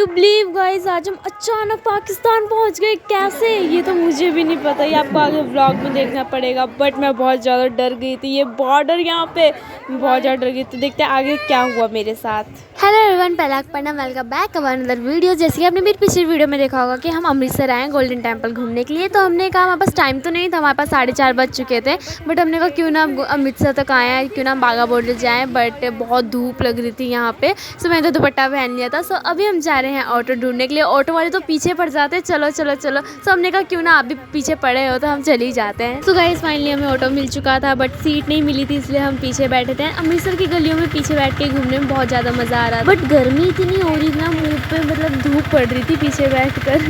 Believe guys, आज हम अचानक पाकिस्तान पहुंच गए। कैसे, ये तो मुझे भी नहीं पता, ये आपको आगे व्लॉग में देखना पड़ेगा। बट मैं बहुत ज़्यादा डर गई थी, ये बॉर्डर यहाँ पे बहुत ज़्यादा डर गई थी। देखते हैं आगे क्या हुआ मेरे साथ। हेलो एवरीवन, पहला पढ़ना welcome back to another video. जैसे कि आपने मेरी पिछली वीडियो में देखा होगा कि हम अमृतसर आए गोल्डन टेम्पल घूमने के लिए। तो हमने कहा हमारे पास टाइम तो नहीं था, हमारे पास 4:30 बज चुके थे। बट हमने कहा क्यों ना अमृतसर तक आए हैं, क्यों ना बाघा बॉर्डर जाएँ। बट बहुत धूप लग रही थी यहाँ पे, सो मैंने तो दुपट्टा पहन लिया था। सो अभी हम जा रहे हैं ऑटो ढूंढने के लिए। ऑटो वाले तो पीछे पड़ जाते हैं, चलो चलो चलो। सो हमने कहा क्यों ना आप भी पीछे पड़े हो तो हम चले ही जाते हैं। तो गाइस फाइनली हमें ऑटो मिल चुका था, बट सीट नहीं मिली थी, इसलिए हम पीछे बैठे थे। अमृतसर की गलियों में पीछे बैठ के घूमने में बहुत ज़्यादा मज़ा आ रहा था। बट गर्मी इतनी हो रही ना, मुंह पे मतलब धूप पड़ रही थी पीछे बैठकर।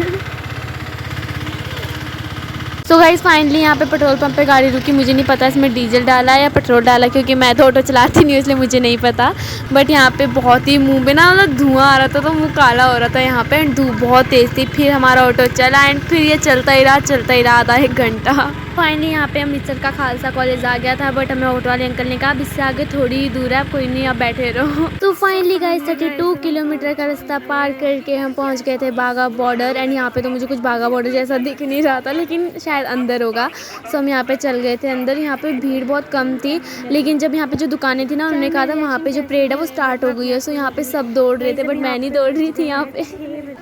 सो गाइस फाइनली यहाँ पे पेट्रोल पंप पे गाड़ी रुकी। मुझे नहीं पता इसमें डीजल डाला है या पेट्रोल डाला, क्योंकि मैं तो ऑटो चलाती नहीं हूँ, इसलिए मुझे नहीं पता। बट यहाँ पे बहुत ही मुंह पे ना मतलब धुआं आ रहा था, तो मुंह काला हो रहा था यहाँ पे। एंड धूप बहुत तेज़ थी। फिर हमारा ऑटो चला एंड फिर ये चलता ही रहा आधा 1 घंटा। फाइनली यहाँ पे अमृतसर का खालसा कॉलेज आ गया था। बट हमें ऑटो वाले अंकल ने कहा अब इससे आगे थोड़ी ही दूर है, कोई नहीं आप बैठे रहो। तो फाइनली गाइस 32 किलोमीटर का रास्ता पार करके हम पहुँच गए थे बाघा बॉर्डर। एंड यहाँ पे तो मुझे कुछ बाघा बॉर्डर जैसा दिख नहीं रहा था, लेकिन शायद अंदर होगा। सो हम यहाँ पे चल गए थे अंदर। यहाँ पे भीड़ बहुत कम थी, लेकिन जब यहाँ पे जो दुकानें थी ना, उन्होंने कहा था वहाँ पे जो परेड है वो स्टार्ट हो गई है। सो यहाँ पे सब दौड़ रहे थे, बट मैं नहीं दौड़ रही थी यहाँ पे।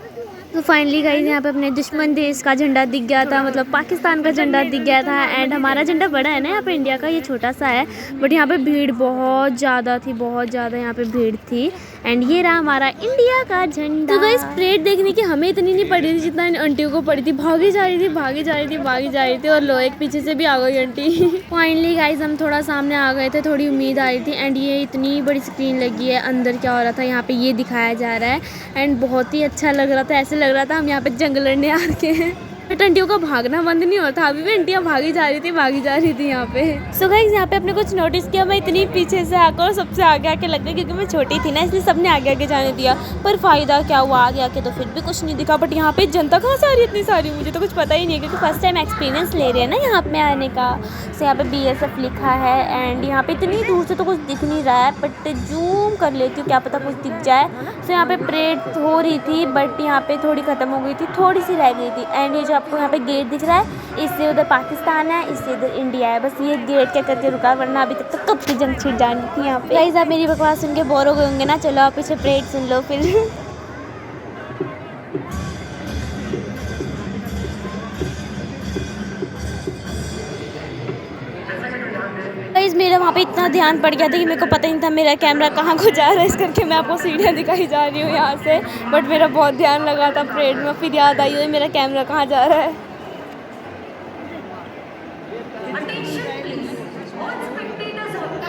तो फाइनली गाइस यहाँ पे अपने दुश्मन देश का झंडा दिख गया था, मतलब पाकिस्तान का झंडा दिख गया था। एंड हमारा झंडा बड़ा है ना यहाँ पे, इंडिया का ये छोटा सा है। बट यहाँ पे भीड़ बहुत ज़्यादा थी, बहुत ज़्यादा यहाँ पे भीड़ थी। एंड ये रहा हमारा इंडिया का झंडा। तो गाइस परेड देखने की हमें इतनी नहीं पड़ी थी जितना इन आंटियों को पड़ी थी। भागी जा रही थी और लो एक पीछे से भी आ गई आंटी। फाइनली गाइस हम थोड़ा सामने आ गए थे, थोड़ी उम्मीद आ रही थी। एंड ये इतनी बड़ी स्क्रीन लगी है, अंदर क्या हो रहा था यहाँ पे ये दिखाया जा रहा है। एंड बहुत ही अच्छा लग रहा था, ऐसे लग रहा था हम यहाँ पे जंग लड़ने आ के हैं। बट आंटियों का भागना बंद नहीं होता, अभी भी आंटियाँ भागी जा रही थी यहाँ पे। सो गाइस यहाँ पे आपने कुछ नोटिस किया, मैं इतनी पीछे से आकर सबसे आगे आके लग गई, क्योंकि मैं छोटी थी ना, इसलिए सबने आगे आगे जाने दिया। पर फायदा क्या हुआ, आगे आके तो फिर भी कुछ नहीं दिखा। बट यहाँ पे जनता कहाँ से आ रही है इतनी सारी, मुझे तो कुछ पता ही नहीं है, क्योंकि फर्स्ट टाइम एक्सपीरियंस ले रहे हैं ना यहाँ पे आने का। सो यहाँ पे BSF लिखा है। एंड यहाँ पे इतनी दूर से तो कुछ दिख नहीं रहा है, बट जूम कर लेती हूँ, क्या पता कुछ दिख जाए। सो यहाँ पे परेड हो रही थी, बट यहाँ पे थोड़ी ख़त्म हो गई थी, थोड़ी सी रह गई थी। एंड ये जो आपको यहाँ पे गेट दिख रहा है, इससे उधर पाकिस्तान है, इससे इधर इंडिया है। बस ये गेट क्या करके रुका, वरना अभी तक तो कब की जंग छिड़ जानी थी यहाँ पे। गाइस आप मेरी बकवास सुन के बोर हो गए होंगे ना, चलो आप पीछे परेड सुन लो फिर। गाइस मेरा वहाँ पे इतना ध्यान पड़ गया था कि मेरे को पता ही नहीं था मेरा कैमरा कहाँ को जा रहा है। इस करके मैं आपको सीढ़ियाँ दिखाई जा रही हूँ यहाँ से। बट मेरा बहुत ध्यान लगा था परेड में, फिर याद आई हुई मेरा कैमरा कहाँ जा रहा है।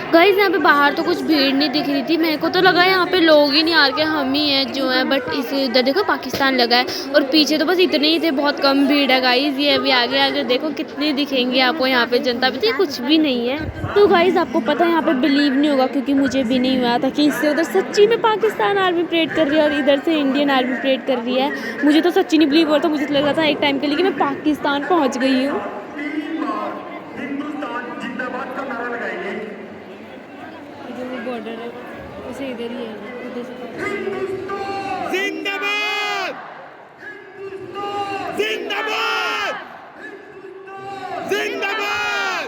गाइस यहाँ पे बाहर तो कुछ भीड़ नहीं दिख रही थी, मेरे को तो लगा यहाँ पे लोग ही नहीं आ रहे, हम ही हैं जो हैं। बट इस इधर देखो पाकिस्तान लगा है, और पीछे तो बस इतने ही थे, बहुत कम भीड़ है गाइस। ये अभी आगे आगे देखो कितने दिखेंगे आपको यहाँ पे जनता भी, तो कुछ भी नहीं है। तो गाइस आपको पता है यहाँ पे बिलीव नहीं होगा, क्योंकि मुझे भी नहीं हुआ था कि इससे उधर सच्ची में पाकिस्तान आर्मी परेड कर रही है और इधर से इंडियन आर्मी परेड कर रही है। मुझे तो सच्ची नहीं बिलीव हो रहा था, मुझे तो लग रहा था एक टाइम के लिए कि मैं पाकिस्तान पहुँच गई हूँ। बॉर्डर है उसे इधर ही है, उधर से। जिंदाबाद जिंदाबाद जिंदाबाद।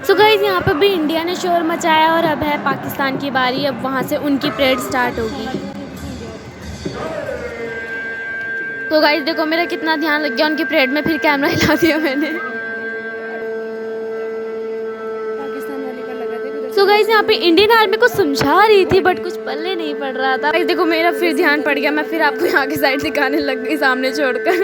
सो गाइस यहाँ पे भी इंडिया ने शोर मचाया, और अब है पाकिस्तान की बारी। अब वहाँ से उनकी परेड स्टार्ट होगी। तो गाइस देखो मेरा कितना ध्यान लग गया उनकी परेड में, फिर कैमरा हिला दिया मैंने। सो गाइस यहाँ पे इंडियन आर्मी को समझा रही थी, बट कुछ पल्ले नहीं पड़ रहा था। गाइस देखो मेरा फिर ध्यान पड़ गया, मैं फिर आपको यहाँ की साइड दिखाने लग गई सामने छोड़कर।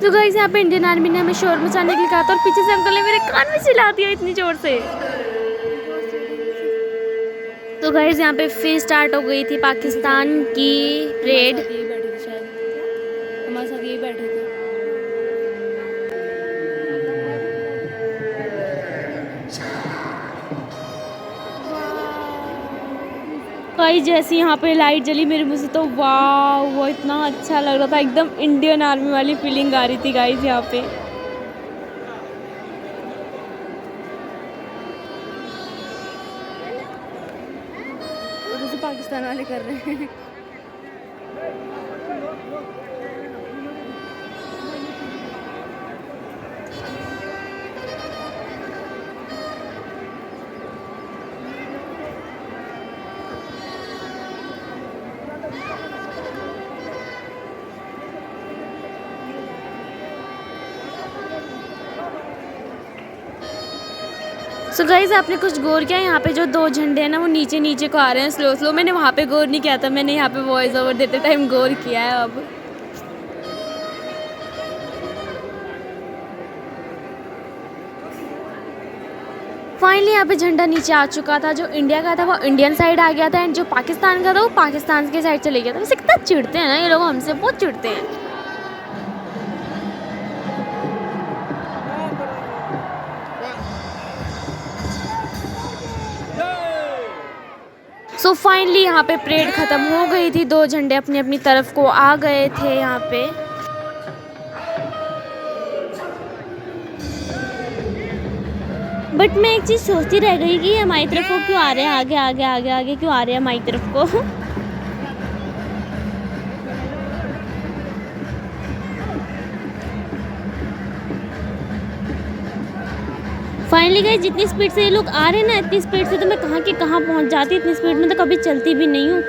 तो गाइस यहाँ पे इंडियन आर्मी ने हमें शोर मचाने के लिए कहा था, और पीछे से अंकल ने मेरे कान में चिल्ला दिया इतनी जोर से। तो गाइस यहाँ पे फिर स्टार्ट हो गई थी पाकिस्तान की परेड। हमारे साथ यही बैठे थे। गाइस जैसे यहाँ पे लाइट जली मेरे मुँह से, तो वाह वो इतना अच्छा लग रहा था, एकदम इंडियन आर्मी वाली फीलिंग आ रही थी गाइस यहाँ पे। जैसे पाकिस्तान वाले कर रहे हैं। सो गाइस आपने कुछ गौर किया यहाँ पे जो 2 झंडे हैं ना वो नीचे नीचे को आ रहे हैं स्लो स्लो। मैंने वहाँ पे गौर नहीं किया था, मैंने यहाँ पे वॉइस ओवर देते टाइम गौर किया है अब। फाइनली यहाँ पे झंडा नीचे आ चुका था। जो इंडिया का था वो इंडियन साइड आ गया था एंड जो पाकिस्तान का था वो पाकिस्तान के साइड चले गया था। वैसे कितना चिढ़ते हैं ना ये लोग, हमसे बहुत चिढ़ते हैं। सो फाइनली यहाँ पे परेड ख़त्म हो गई थी। 2 झंडे अपनी अपनी तरफ को आ गए थे यहाँ पे। बट मैं एक चीज़ सोचती रह गई कि हमारी तरफ को क्यों आ रहे हैं, आगे आगे आगे आगे क्यों आ रहे हैं हमारी तरफ को। फाइनली गाइस जितनी स्पीड से ये लोग आ रहे हैं ना, इतनी स्पीड से तो मैं कहाँ की कहाँ पहुँच जाती। इतनी स्पीड में तो कभी चलती भी नहीं हूँ।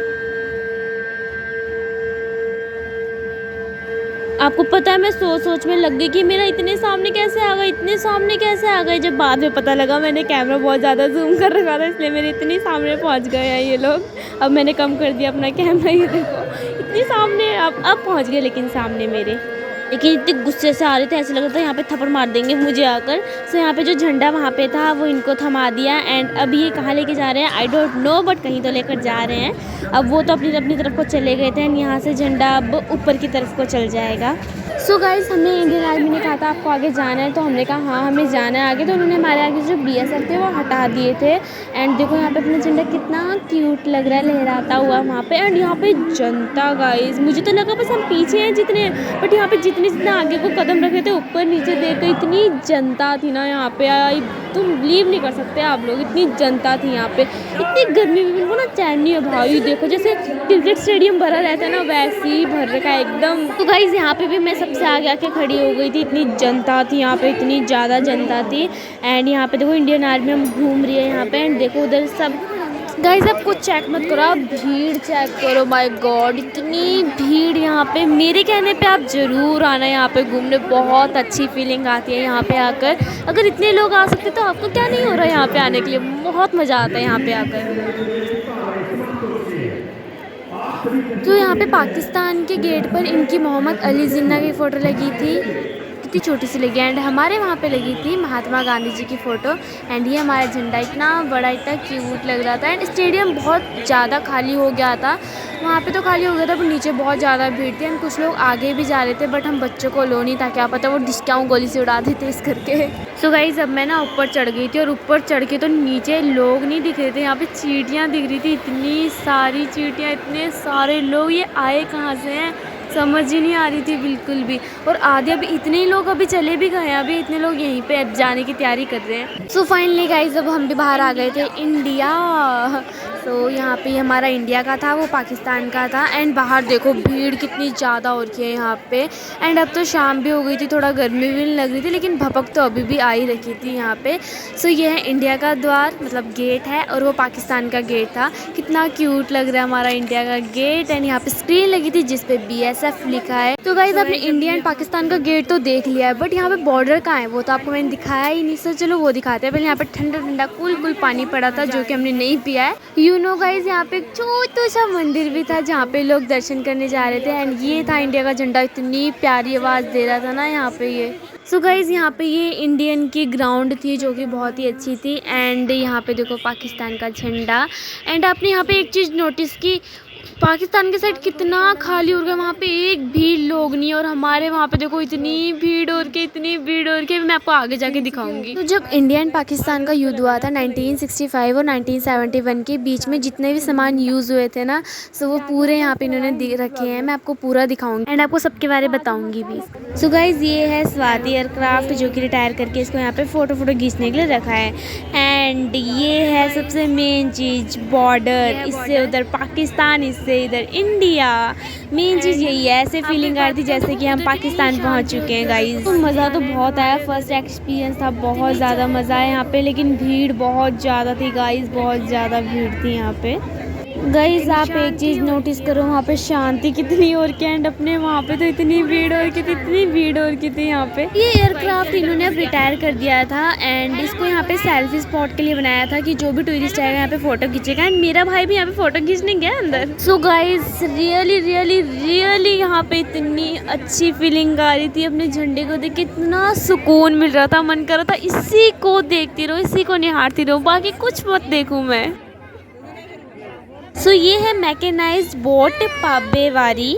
आपको पता है मैं सोच में लग गई कि मेरा इतने सामने कैसे आ गए, इतने सामने कैसे आ गए। जब बाद में पता लगा मैंने कैमरा बहुत ज़्यादा जूम कर रखा था, इसलिए मेरे इतने सामने पहुँच गए हैं ये लोग। अब मैंने कम कर दिया अपना कैमरा, ये देखो इतनी सामने अब पहुँच गए लेकिन सामने मेरे। लेकिन इतने गुस्से से आ रहे थे, ऐसे लग रहा था यहाँ पे थप्पड़ मार देंगे मुझे आकर। सो यहाँ पे जो झंडा वहाँ पे था वो इनको थमा दिया एंड अब ये कहाँ लेके जा रहे हैं आई डोंट नो, बट कहीं तो लेकर जा रहे हैं। अब वो तो अपनी अपनी तरफ को चले गए थे एंड यहाँ से झंडा अब ऊपर की तरफ को चल जाएगा। सो गाइस हमें इंडियन आर्मी ने कहा था आपको आगे जाना है, तो हमने कहा हाँ हमें जाना है आगे। तो उन्होंने हमारे आगे जो BSF थे वो हटा दिए थे एंड देखो यहाँ पे अपना झंडा कितना क्यूट लग रहा है लहराता हुआ वहाँ पे। एंड यहाँ पे जनता गाइस, मुझे तो लगा बस हम पीछे हैं जितने, बट यहाँ पे जितने आगे को कदम रखे थे ऊपर नीचे देख कर इतनी जनता थी ना यहाँ पे, तुम बिलीव नहीं कर सकते आप लोग, इतनी जनता थी यहाँ पे। इतनी गर्मी में बिल्कुल ना चैन नहीं है भाई। देखो जैसे क्रिकेट स्टेडियम भरा रहता है ना वैसे ही भर रखा है एकदम। तो गाइस यहाँ पे भी मैं सबसे आगे आके खड़ी हो गई थी, इतनी जनता थी यहाँ पे, इतनी ज़्यादा जनता थी। एंड यहाँ पे देखो इंडियन आर्मी हम घूम रही है यहाँ पे एंड देखो उधर सब। गाइस आप कुछ चेक मत करो, आप भीड़ चेक करो। माय गॉड इतनी भीड़ यहाँ पे। मेरे कहने पे आप ज़रूर आना यहाँ पे घूमने, बहुत अच्छी फीलिंग आती है यहाँ पे आकर। अगर इतने लोग आ सकते तो आपको क्या नहीं हो रहा है यहाँ पे आने के लिए, बहुत मज़ा आता है यहाँ पे आकर। तो यहाँ पे पाकिस्तान के गेट पर इनकी मोहम्मद अली जिन्ना की फ़ोटो लगी थी, कितनी छोटी सी लगी। एंड हमारे वहाँ पे लगी थी महात्मा गांधी जी की फ़ोटो। एंड ये हमारा झंडा इतना बड़ा इतना क्यूट लग रहा था। एंड स्टेडियम बहुत ज़्यादा खाली हो गया था, वहाँ पे तो खाली हो गया था पर नीचे बहुत ज़्यादा भीड़ थी। एंड कुछ लोग आगे भी जा रहे थे बट हम बच्चों को लो नहीं था, क्या पता वो डिस्काउंट गोली से उड़ा देते इस करके। सो गाइस अब मैं ना ऊपर चढ़ गई थी और ऊपर चढ़ के तो नीचे लोग नहीं दिख रहे थे, यहाँ पे चींटियाँ दिख रही थी, इतनी सारी चींटियाँ, इतने सारे लोग। ये आए कहाँ से हैं समझ ही नहीं आ रही थी बिल्कुल भी। और आधे अभी इतने लोग अभी चले भी गए हैं, अभी इतने लोग यहीं पे अब जाने की तैयारी कर रहे हैं। सो फाइनली गाइस अब हम भी बाहर आ गए थे इंडिया। सो यहाँ पे हमारा इंडिया का था, वो पाकिस्तान का था। एंड बाहर देखो भीड़ कितनी ज़्यादा हो रही है यहाँ पे। एंड अब तो शाम भी हो गई थी, थोड़ा गर्मी भी नहीं लग रही थी, लेकिन भपक तो अभी भी आ ही रखी थी यहाँ पे। सो ये है इंडिया का द्वार, मतलब गेट है, और वो पाकिस्तान का गेट था। कितना क्यूट लग रहा है हमारा इंडिया का गेट। एंड यहाँ पे स्क्रीन लगी थी जिसपे BSF लिखा है। तो गाइस आपने इंडिया एंड पाकिस्तान का गेट तो देख लिया है, बट यहाँ पे बॉर्डर कहाँ है वो तो आपको मैंने दिखाया ही नहीं। सो चलो वो दिखाते हैं। पहले यहाँ पे ठंडा ठंडा कूल पानी पड़ा था जो कि हमने नहीं पिया है। यू नो गाइस यहाँ पे एक छोटा सा मंदिर भी था जहाँ पे लोग दर्शन करने जा रहे थे। एंड ये था इंडिया का झंडा, इतनी प्यारी आवाज़ दे रहा था ना यहाँ पे ये। सो गाइस यहाँ पे ये इंडियन की ग्राउंड थी जो कि बहुत ही अच्छी थी। एंड यहाँ पे देखो पाकिस्तान का झंडा। एंड आपने यहाँ पे एक चीज़ नोटिस की, पाकिस्तान के साइड कितना खाली हो गया, वहाँ पे एक भी लोग नहीं। और हमारे वहाँ पे देखो इतनी भीड़ और के, इतनी भीड़ और के, मैं आपको आगे जाके दिखाऊंगी। तो जब इंडिया एंड पाकिस्तान का युद्ध हुआ था 1965 और 1971 के बीच में, जितने भी सामान यूज़ हुए थे ना, सो वो पूरे यहाँ पे इन्होंने दे रखे हैं। मैं आपको पूरा दिखाऊंगी एंड आपको सबके बारे में बताऊंगी भी। सो गाइज ये है स्वाति एयरक्राफ्ट जो कि रिटायर करके इसको यहाँ पे फ़ोटो खींचने के लिए रखा है। एंड ये है सबसे मेन चीज़, बॉर्डर। इससे उधर पाकिस्तान, इससे इधर इंडिया। मेन चीज़ यही है, ऐसे फीलिंग आ रही थी जैसे कि हम पाकिस्तान पहुंच चुके हैं गाइस। तो मज़ा तो बहुत आया, फर्स्ट एक्सपीरियंस था, बहुत ज़्यादा मज़ा आया यहाँ पे। लेकिन भीड़ बहुत ज़्यादा थी गाइस, बहुत ज़्यादा भीड़ थी यहाँ पे। गाइस आप एक चीज़ नोटिस करो, वहाँ पे शांति कितनी और क्या, एंड अपने वहाँ पे तो इतनी भीड़ और की थी, इतनी भीड़ और की थी यहाँ पे। ये एयरक्राफ्ट इन्होंने अब रिटायर कर दिया था एंड इसको यहाँ पे सेल्फी स्पॉट के लिए बनाया था कि जो भी टूरिस्ट आएगा यहाँ पे फोटो खींचेगा। एंड मेरा भाई भी यहाँ पे फोटो खींचने गया अंदर। So guys really really really यहाँ पे इतनी अच्छी फीलिंग आ रही थी, अपने झंडे को देख के इतना सुकून मिल रहा था, मन कर रहा था इसी को देखती रहूँ, इसी को निहारती रहूँ, बाकी कुछ मत देखूँ मैं। सो ये है मैकेनाइज्ड बोट पाबेवारी,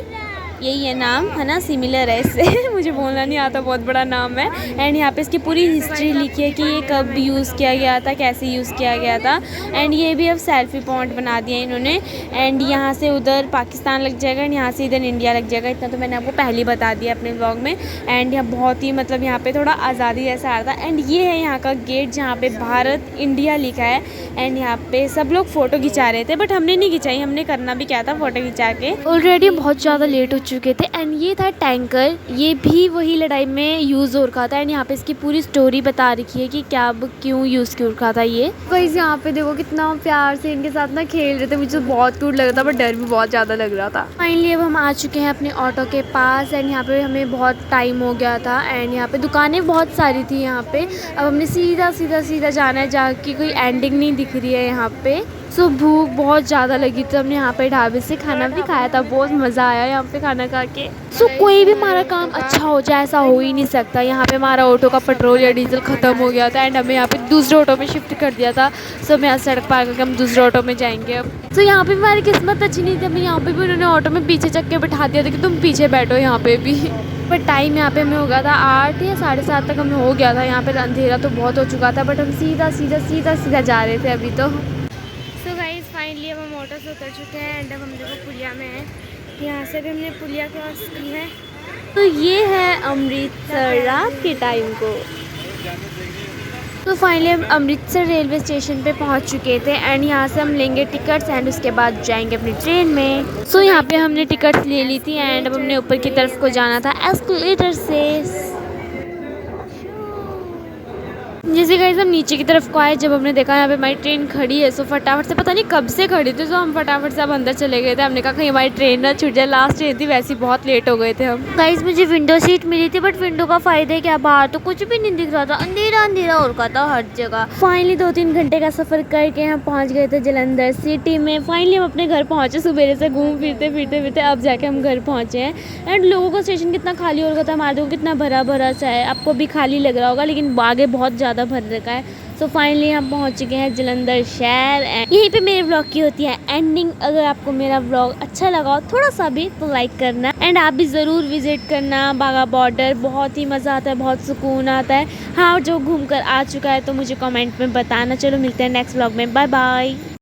यही है नाम, है ना, सिमिलर है इससे मुझे बोलना नहीं आता, बहुत बड़ा नाम है। एंड यहाँ पे इसकी पूरी हिस्ट्री लिखी है कि ये कब यूज़ किया गया था, कैसे यूज़ किया गया था। एंड ये भी अब सेल्फी पॉइंट बना दिया इन्होंने। एंड यहाँ से उधर पाकिस्तान लग जाएगा एंड यहाँ से इधर इंडिया लग जाएगा, इतना तो मैंने आपको पहले ही बता दिया अपने ब्लॉग में। एंड यहाँ बहुत ही मतलब यहाँ पे थोड़ा आज़ादी जैसा आ रहा था। एंड ये है यहाँ का गेट जहाँ पे भारत इंडिया लिखा है। एंड यहाँ पे सब लोग फ़ोटो खिंचा रहे थे, बट हमने नहीं खिंचाई, हमने करना भी क्या था, फ़ोटो खिंचा के। ऑलरेडी बहुत ज़्यादा लेट हो चुके थे। एंड ये था टैंकर, ये भी वही लड़ाई में यूज़ हो रखा था। एंड यहाँ पे इसकी पूरी स्टोरी बता रखी है कि क्या क्यों यूज़ क्यों रखा था ये। गाइस यहाँ पे देखो कितना प्यार से इनके साथ ना खेल रहे थे, मुझे बहुत क्यूट लग रहा था, बट डर भी बहुत ज़्यादा लग रहा था। फाइनली अब हम आ चुके हैं अपने ऑटो के पास। एंड यहाँ पे हमें बहुत टाइम हो गया था एंड यहाँ पे दुकानें बहुत सारी थी यहाँ पे। अब हमने सीधा सीधा सीधा जाना है, जहाँ की कोई एंडिंग नहीं दिख रही है यहाँ पे। सो भूख बहुत ज़्यादा लगी थी, हमने यहाँ पे ढाबे से खाना भी खाया था, बहुत मज़ा आया यहाँ पे खाना खा के। सो कोई भी हमारा काम अच्छा हो जाए ऐसा हो ही नहीं सकता। यहाँ पे हमारा ऑटो का पेट्रोल या डीजल ख़त्म हो गया था एंड हमें यहाँ पे दूसरे ऑटो में शिफ्ट कर दिया था। सो हम यहाँ सड़क पार करके हम दूसरे ऑटो में जाएंगे अब। सो यहाँ पे हमारी किस्मत अच्छी नहीं थी, हमें यहाँ पे भी उन्होंने ऑटो में पीछे चक के बैठा दिया था कि तुम पीछे बैठो यहाँ पे भी। बट टाइम यहाँ पे हमें हो गया था 8 या 7:30 तक हमें हो गया था। यहाँ पे अंधेरा तो बहुत हो चुका था, बट हम सीधा सीधा सीधा सीधा जा रहे थे अभी तो। सो गाइस फाइनली अब हम ऑटो से उतर चुके हैं एंड अब हम देखो पुलिया में हैं। यहाँ से भी हमने पुलिया क्रॉस की है। तो ये है अमृतसर रात के टाइम को। तो फाइनली हम अमृतसर रेलवे स्टेशन पे पहुंच चुके थे एंड यहाँ से हम लेंगे टिकट्स एंड उसके बाद जाएंगे अपनी ट्रेन में। सो यहाँ पे हमने टिकट्स ले ली थी एंड अब हमने ऊपर की तरफ को जाना था एस्केलेटर से। जैसे गाइस हम नीचे की तरफ को आए, जब हमने देखा यहाँ पे हमारी ट्रेन खड़ी है, सो फटाफट से, पता नहीं कब से खड़ी थी, तो हम फटाफट से अब अंदर चले गए थे। हमने कहा कहीं हमारी ट्रेन ना छूट जाए, लास्ट ट्रेन थी, वैसे बहुत लेट हो गए थे हम। गाइस मुझे विंडो सीट मिली थी, बट विंडो का फायदा है क्या, बाहर तो कुछ भी नहीं दिख रहा था, अंधेरा अंधेरा हो रखा था हर जगह। फाइनली 2-3 घंटे का सफ़र करके हम पहुँच गए थे जालंधर सिटी में। फाइनली हम अपने घर पहुँचे, सुबह से घूम फिरते फिरते फिरते अब जाके हम घर पहुँचे हैं। एंड लोगों का स्टेशन कितना खाली हो रखा था, हमारे देखो कितना भरा भरा सा है, आपको भी खाली लग रहा होगा, लेकिन आगे बहुत ज़्यादा भर रखा है। सो फाइनली हम पहुंच चुके हैं जालंधर शहर एंड यहीं पे मेरे ब्लॉग की होती है एंडिंग। अगर आपको मेरा ब्लॉग अच्छा लगा हो थोड़ा सा भी तो लाइक करना एंड आप भी ज़रूर विजिट करना बाघा बॉर्डर, बहुत ही मज़ा आता है, बहुत सुकून आता है। हाँ जो घूम कर आ चुका है तो मुझे कमेंट में बताना। चलो मिलते हैं नेक्स्ट ब्लॉग में, बाय बाय।